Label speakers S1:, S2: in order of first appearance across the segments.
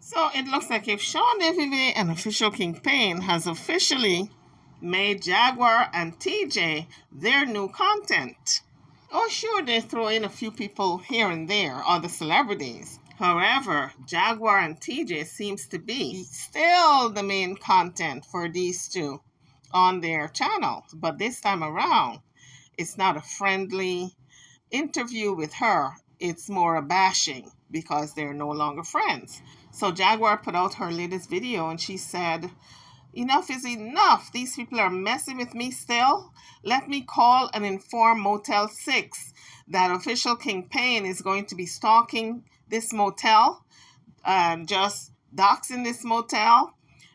S1: So it looks like if Sean Davey and official Kingpin has officially made Jaguar and TJ their new content. Oh, sure, they throw in a few people here and there, other celebrities. However, Jaguar and TJ seems to be still the main content for these two on their channel. But this time around, it's not a friendly interview with her. It's more a bashing because they're no longer friends. So Jaguar put out her latest video and she said, "Enough is enough. These people are messing with me still. Let me call and inform Motel 6 that official Kingpin is going to be stalking this motel and just doxing this motel.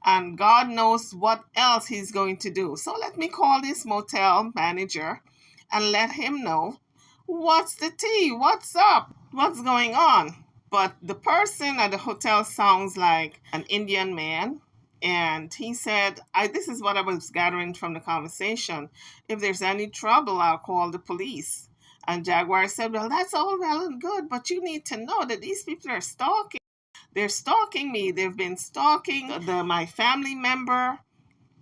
S1: And God knows what else he's going to do. So let me call this motel manager and let him know what's the tea, what's up, what's going on." But the person at the hotel sounds like an Indian man. And he said, this is what I was gathering from the conversation. "If there's any trouble, I'll call the police." And Jaguar said, "Well, that's all well and good, but you need to know that these people are stalking. They're stalking me. They've been stalking my family member."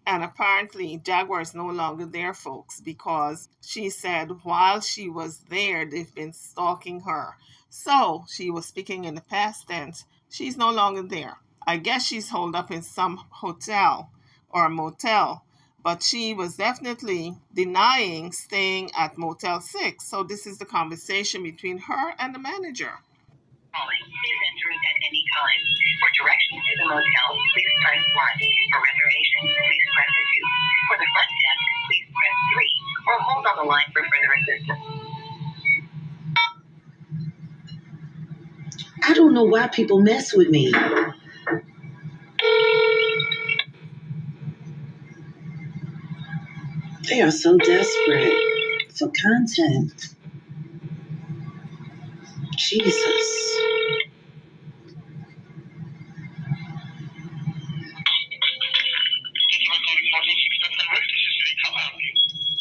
S1: And apparently Jaguar is no longer there, folks, because she said while she was there, they've been stalking her. So she was speaking in the past tense. She's no longer there. I guess she's holed up in some hotel or motel, but she was definitely denying staying at Motel 6. So this is the conversation between her and the manager.
S2: Calling is entering at any time. For directions to the motel, please press 1. For reservations, please press 2. For the front desk, please press 3. Or hold on the line for further assistance.
S3: I don't know why people mess with me. They are so desperate for content. Jesus.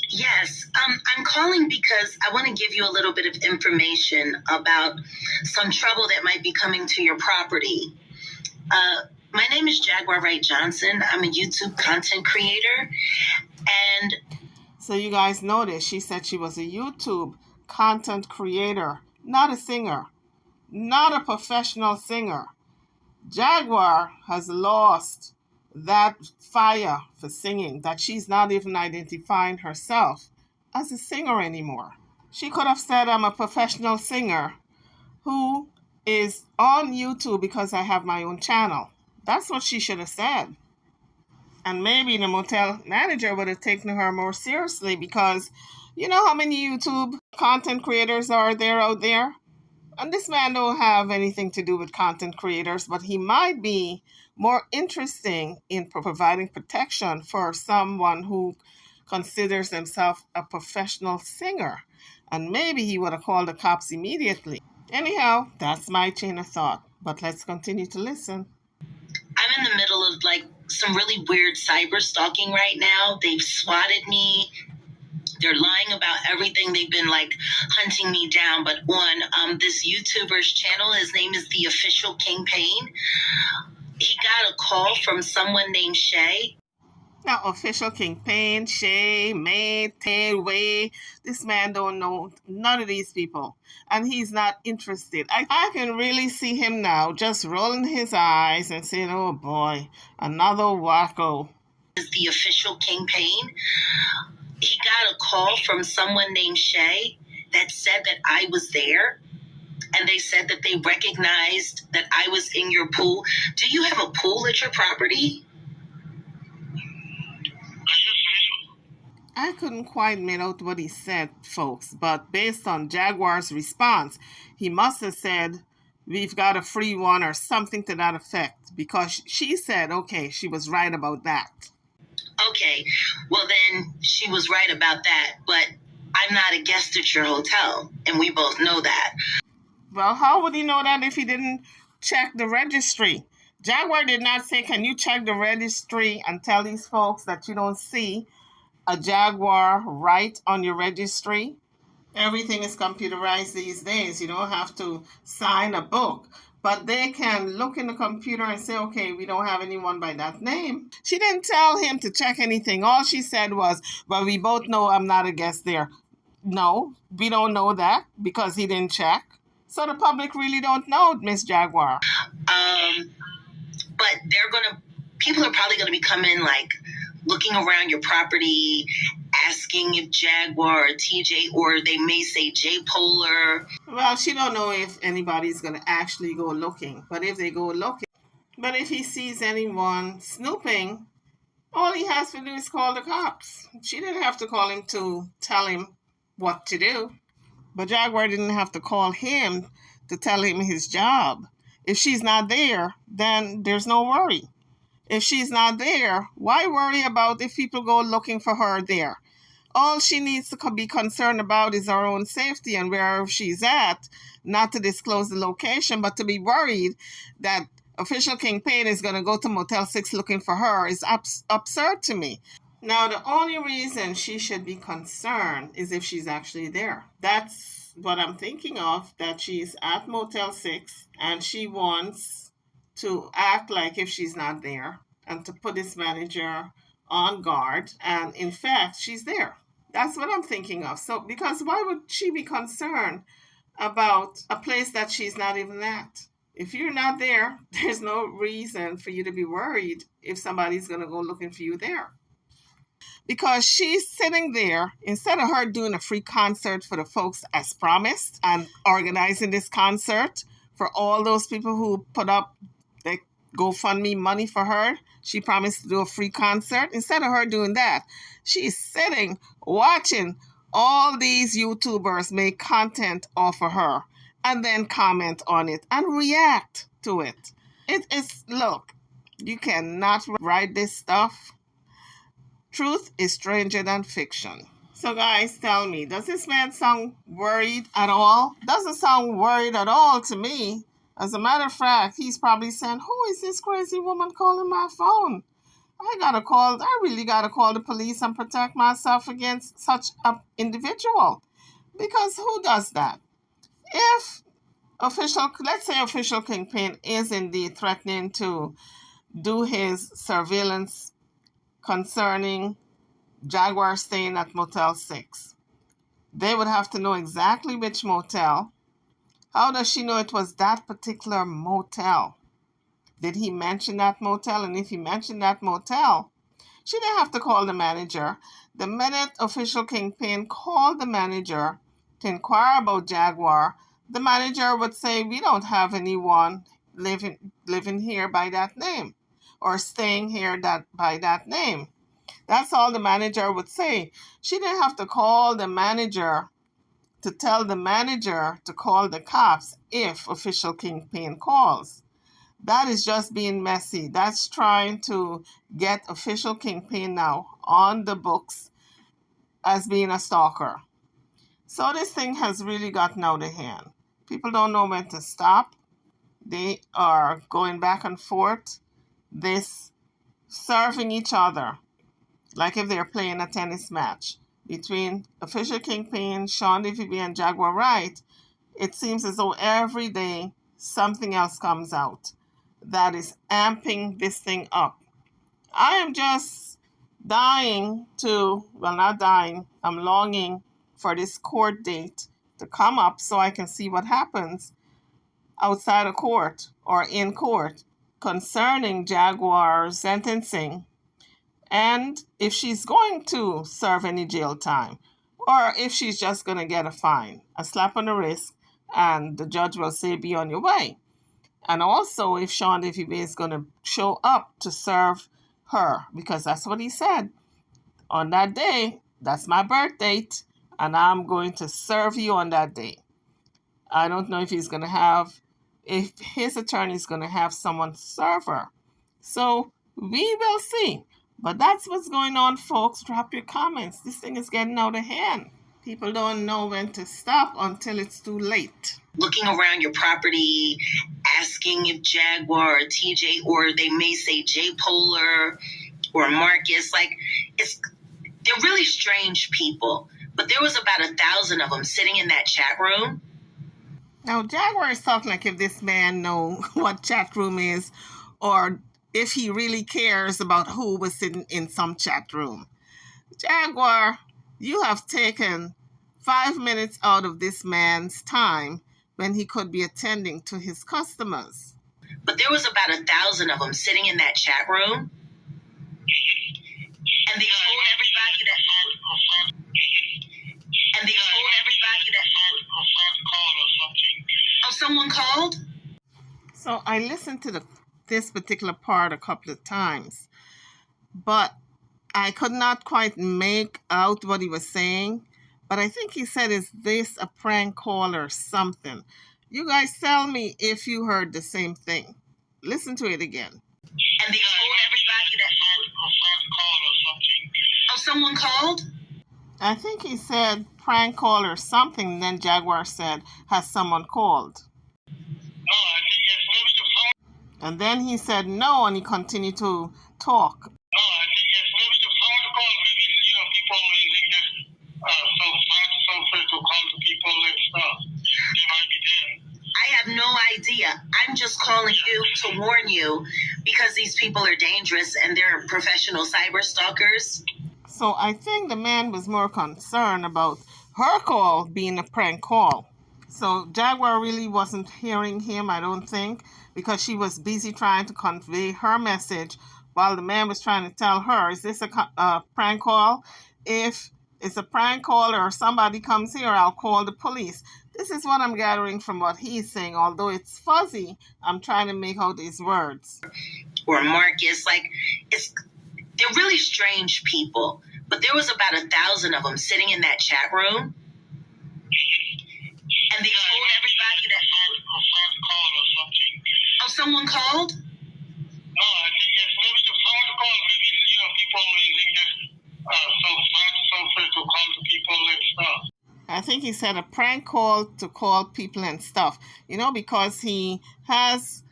S2: Yes, I'm calling because I want to give you a little bit of information about some trouble that might be coming to your property. My name is Jaguar Wright Johnson. I'm a YouTube content creator. And
S1: so you guys notice she said she was a YouTube content creator, not a singer, not a professional singer. Jaguar has lost that fire for singing, that she's not even identifying herself as a singer anymore. She could have said, "I'm a professional singer who is on YouTube because I have my own channel." That's what she should have said. And maybe the motel manager would have taken her more seriously, because you know how many YouTube content creators are there out there? And this man don't have anything to do with content creators, but he might be more interesting in providing protection for someone who considers himself a professional singer. And maybe he would have called the cops immediately. Anyhow, that's my chain of thought. But let's continue to listen.
S2: I'm in the middle of some really weird cyber stalking right now. They've swatted me. They're lying about everything. They've been hunting me down. But on this YouTuber's channel, his name is The Official Kingpin. He got a call from someone named Shay.
S1: Now, official Kingpin, Shay, May, Tay, Way, this man don't know none of these people. And he's not interested. I can really see him now just rolling his eyes and saying, "Oh boy, another wacko."
S2: Is The Official Kingpin. He got a call from someone named Shay that said that I was there. And they said that they recognized that I was in your pool. Do you have a pool at your property?
S1: I couldn't quite make out what he said, folks, but based on Jaguar's response, he must have said, "We've got a free one," or something to that effect, because she said, okay, she was right about that.
S2: Okay, well then she was right about that, but I'm not a guest at your hotel, and we both know that.
S1: Well, how would he know that if he didn't check the registry? Jaguar did not say, "Can you check the registry and tell these folks that you don't see a Jaguar right on your registry?" Everything is computerized these days. You don't have to sign a book. But they can look in the computer and say, okay, we don't have anyone by that name. She didn't tell him to check anything. All she said was, well, we both know I'm not a guest there. No, we don't know that because he didn't check. So the public really don't know, Miss Jaguar.
S2: But people are probably gonna be coming, like, looking around your property, asking if Jaguar or TJ, or they may say J Polar.
S1: Well, she don't know if anybody's going to actually go looking. But if they go looking, but if he sees anyone snooping, all he has to do is call the cops. She didn't have to call him to tell him what to do. But Jaguar didn't have to call him to tell him his job. If she's not there, then there's no worry. If she's not there, why worry about if people go looking for her there? All she needs to be concerned about is her own safety and wherever she's at, not to disclose the location, but to be worried that official Kingpin is going to go to Motel 6 looking for her is absurd to me. Now, the only reason she should be concerned is if she's actually there. That's what I'm thinking of, that she's at Motel 6 and she wants to act like if she's not there and to put this manager on guard. And in fact, she's there. That's what I'm thinking of. So, because why would she be concerned about a place that she's not even at? If you're not there, there's no reason for you to be worried if somebody's going to go looking for you there. Because she's sitting there, instead of her doing a free concert for the folks as promised and organizing this concert for all those people who put up the GoFundMe money for her, she promised to do a free concert. Instead of her doing that, she's sitting watching all these YouTubers make content off of her and then comment on it and react to it. Look, you cannot write this stuff. Truth is stranger than fiction. So guys, tell me, does this man sound worried at all? Doesn't sound worried at all to me. As a matter of fact, he's probably saying, who is this crazy woman calling my phone? I really gotta call the police and protect myself against such an individual. Because who does that? If let's say official Kingpin is indeed threatening to do his surveillance concerning Jaguar staying at Motel 6. They would have to know exactly which motel. How does she know it was that particular motel? Did he mention that motel? And if he mentioned that motel, she didn't have to call the manager. The minute official Kingpin called the manager to inquire about Jaguar, the manager would say, we don't have anyone living here by that name or staying here by that name. That's all the manager would say. She didn't have to call the manager to tell the manager to call the cops if official Kingpin calls. That is just being messy. That's trying to get official Kingpin now on the books as being a stalker. So this thing has really gotten out of hand. People don't know when to stop. They are going back and forth. Serving each other, like if they're playing a tennis match between official Kingpin, Sean DVB, and Jaguar Wright. It seems as though every day something else comes out that is amping this thing up. I am just I'm longing for this court date to come up so I can see what happens outside of court or in court concerning Jaguar's sentencing, and if she's going to serve any jail time, or if she's just going to get a fine, a slap on the wrist, and the judge will say, be on your way. And also if Sean Davy is going to show up to serve her, because that's what he said. On that day, that's my birth date, and I'm going to serve you on that day. I don't know if if his attorney is going to have someone serve her. So we will see. But that's what's going on, folks. Drop your comments. This thing is getting out of hand. People don't know when to stop until it's too late.
S2: Looking around your property, asking if Jaguar or TJ, or they may say J Polar or Marcus. They're really strange people. But there was about 1,000 of them sitting in that chat room.
S1: Now, Jaguar is talking like if this man know what chat room is or if he really cares about who was sitting in some chat room. Jaguar, you have taken 5 minutes out of this man's time when he could be attending to his customers.
S2: But there was about 1,000 of them sitting in that chat room, and they told everybody that. And they told everybody that. Oh, someone called?
S1: So I listened to this particular part a couple of times, but I could not quite make out what he was saying. But I think he said, is this a prank call or something? You guys tell me if you heard the same thing. Listen to it again.
S2: And they told everybody that. Oh, someone called?
S1: I think he said prank call or something. Then Jaguar said, has someone called? And then he said no, and he continued to talk.
S2: I have no idea. I'm just calling you to warn you because these people are dangerous and they're professional cyber stalkers.
S1: So I think the man was more concerned about her call being a prank call. So Jaguar really wasn't hearing him, I don't think, because she was busy trying to convey her message while the man was trying to tell her, is this a prank call? If it's a prank call or somebody comes here, I'll call the police. This is what I'm gathering from what he's saying. Although it's fuzzy, I'm trying to make out his words.
S2: Or Marcus, they're really strange people. But there was about 1,000 of them sitting in that chat room. And they told everybody that. Oh, someone called?
S4: No, I think it's maybe the phone call. Maybe people using this software to call the people and stuff.
S1: I think he said a prank call to call people and stuff. Because he has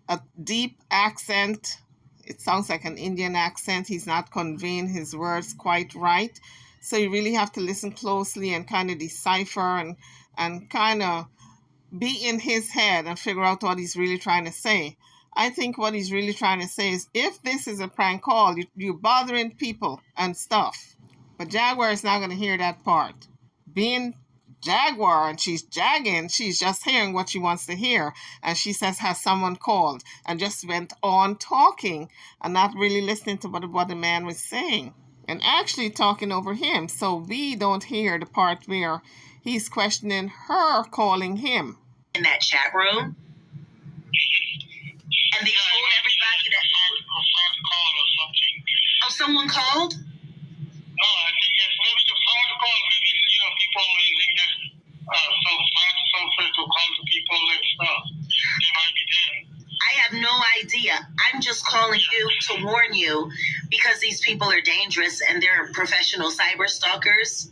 S1: a deep accent. It sounds like an Indian accent. He's not conveying his words quite right. So you really have to listen closely and kind of decipher and kind of be in his head and figure out what he's really trying to say. I think what he's really trying to say is, if this is a prank call, you're bothering people and stuff. But Jaguar is not going to hear that part. Being Jaguar and she's jagging, she's just hearing what she wants to hear. And she says, has someone called? And just went on talking and not really listening to what the man was saying. And actually talking over him. So we don't hear the part where he's questioning her calling him.
S2: In that chat room. And they told everybody that. Oh, someone called?
S4: No, I think it's maybe the phone call. Maybe people using this software to call the people and stuff. They might be there.
S2: I have no idea. I'm just calling you to warn you because these people are dangerous and they're professional cyber stalkers.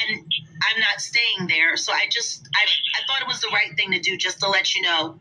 S2: And I'm not staying there, so I thought it was the right thing to do, just to let you know.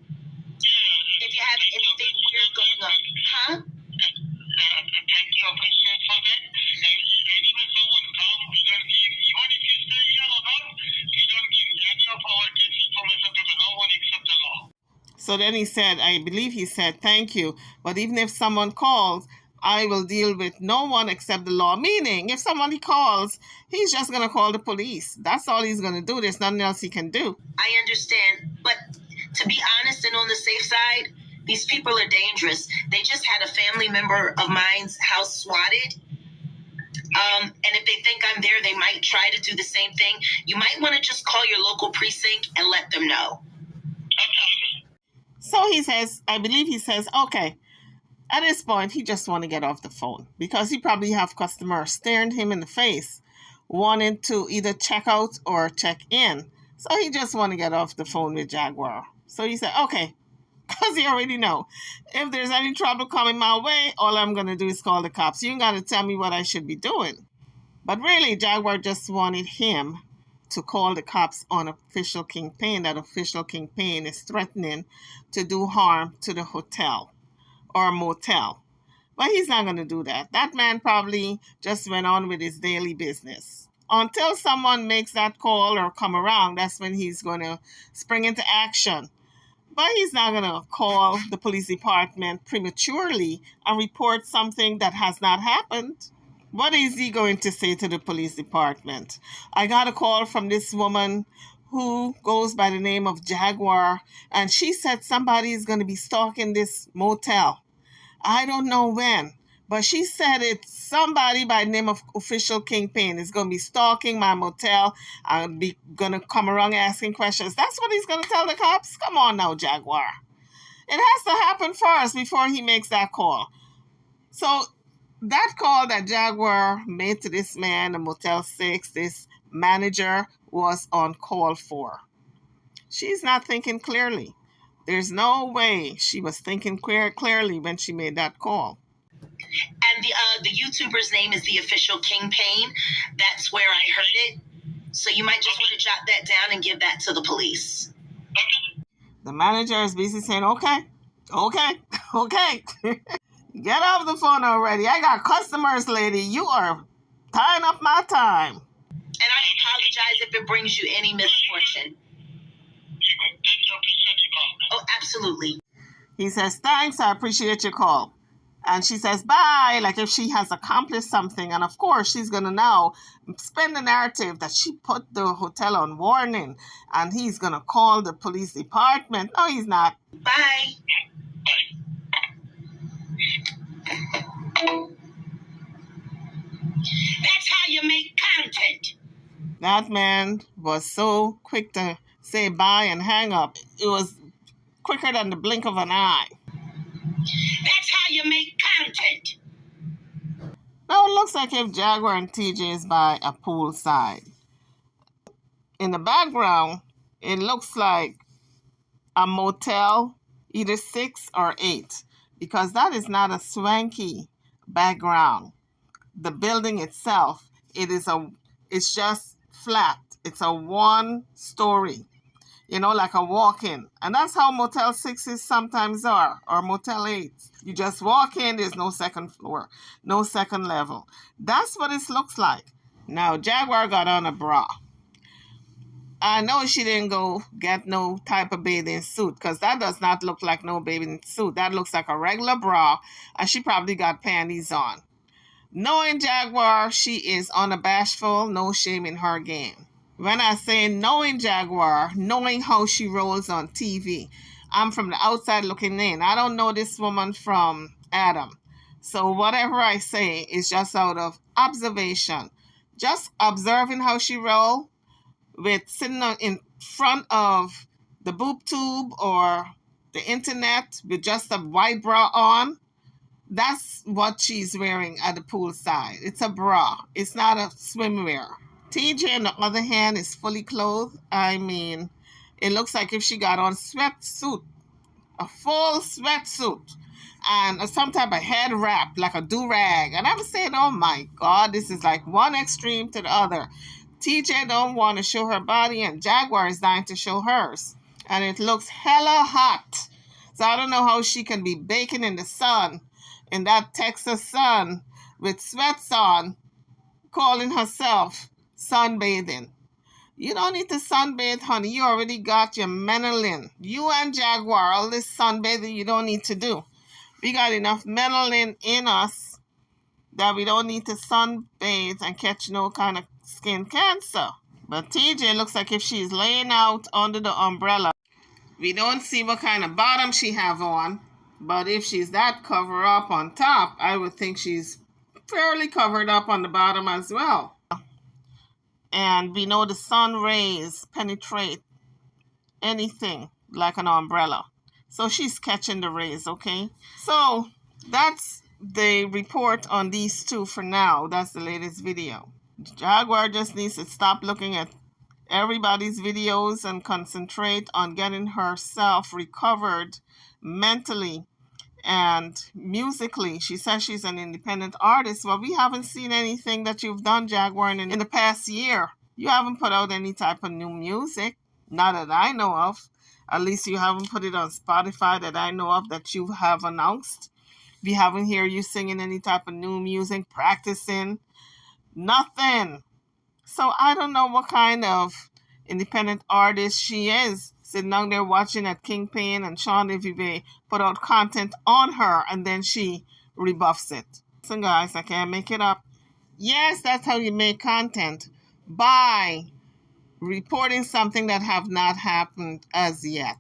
S2: If you have anything weird going on, huh?
S4: Thank you, appreciate for that. And even someone come, we don't give, even if you stay here or not, we don't give any of our case information to no one except the law.
S1: So then he said, I believe he said, thank you, but even if someone calls, I will deal with no one except the law. Meaning, if somebody calls, he's just going to call the police. That's all he's going to do. There's nothing else he can do.
S2: I understand, but to be honest and on the safe side, these people are dangerous. They just had a family member of mine's house swatted. And if they think I'm there, they might try to do the same thing. You might want to just call your local precinct and let them know.
S1: So he says, I believe he says, okay. At this point, he just want to get off the phone because he probably have customers staring him in the face, wanting to either check out or check in. So he just want to get off the phone with Jaguar. So he said, okay, because he already know. If there's any trouble coming my way, all I'm going to do is call the cops. You ain't got to tell me what I should be doing. But really, Jaguar just wanted him to call the cops on official Kingpin. That official Kingpin is threatening to do harm to the hotel or motel. But he's not going to do that. That man probably just went on with his daily business. until someone makes that call or come around, that's when he's going to spring into action. But he's not going to call the police department prematurely and report something that has not happened. What is he going to say to the police department? I got a call from this woman who goes by the name of Jaguar, and she said somebody is going to be stalking this motel. I don't know when, but she said it's somebody by the name of Official Kingpin is going to be stalking my motel and be going to come around asking questions. That's what he's going to tell the cops? Come on now, Jaguar. It has to happen first before he makes that call. So that call that Jaguar made to this man, the Motel 6, this manager, was on call for. She's not thinking clearly. There's no way she was thinking clearly when she made that call.
S2: And the YouTuber's name is the Official Kingpin. That's where I heard it. So you might just want to jot that down and give that to the police.
S1: The manager is busy saying, okay. Get off the phone already. I got customers, lady. You are tying up my time.
S2: And I apologize if it brings you any misfortune. Oh, absolutely.
S1: He says, thanks, I appreciate your call. And she says, bye, like if she has accomplished something. And of course, she's going to now spin the narrative that she put the hotel on warning and he's going to call the police department. No, he's not.
S2: Bye. That's how you make content.
S1: That man was so quick to say bye and hang up. It was quicker than the blink of an eye.
S2: That's how you make content.
S1: Now it looks like if Jaguar and TJ is by a poolside. In the background, it looks like a motel, either 6 or 8, because that is not a swanky background. The building itself, it's just flat. It's a 1-story, like a walk-in. And that's how Motel 6s sometimes are, or Motel 8s. You just walk in, there's no second floor, no second level. That's what it looks like. Now, Jaguar got on a bra. I know she didn't go get no type of bathing suit, because that does not look like no bathing suit. That looks like a regular bra, and she probably got panties on. Knowing Jaguar, she is unabashful, no shame in her game. When I say knowing Jaguar, knowing how she rolls on TV, I'm from the outside looking in. I don't know this woman from Adam. So whatever I say is just out of observation. Just observing how she roll with sitting in front of the boob tube or the internet with just a white bra on. That's what she's wearing at the poolside. It's a bra. It's not a swimwear. TJ, on the other hand, is fully clothed. I mean, it looks like if she got on sweatsuit, a full sweatsuit, and some type of head wrap, like a do-rag. And I was saying, oh my God, this is like one extreme to the other. TJ don't want to show her body, and Jaguar is dying to show hers. And it looks hella hot. So I don't know how she can be baking in the sun, in that Texas sun, with sweats on, calling herself sunbathing. You don't need to sunbathe, honey. You already got your melanin. You and Jaguar, all this sunbathing you don't need to do. We got enough melanin in us that we don't need to sunbathe and catch no kind of skin cancer. But TJ looks like if she's laying out under the umbrella. We don't see what kind of bottom she have on. But if she's that cover up on top, I would think she's fairly covered up on the bottom as well. And we know the sun rays penetrate anything like an umbrella. So she's catching the rays, okay? So that's the report on these two for now. That's the latest video. Jaguar just needs to stop looking at everybody's videos and concentrate on getting herself recovered mentally and musically. She says she's an independent artist. Well, we haven't seen anything that you've done, Jaguar, in the past year. You haven't put out any type of new music, not that I know of. At least you haven't put it on Spotify that I know of that you have announced. We haven't heard you singing any type of new music, practicing. Nothing. So I don't know what kind of independent artist she is, sitting down there watching that Kingpin and Sean Vive put out content on her and then she rebuffs it. So guys, I can't make it up. Yes, that's how you make content, by reporting something that have not happened as yet.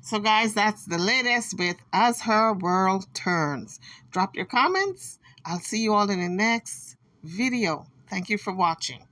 S1: So guys, that's the latest with As Her World Turns. Drop your comments. I'll see you all in the next video. Thank you for watching.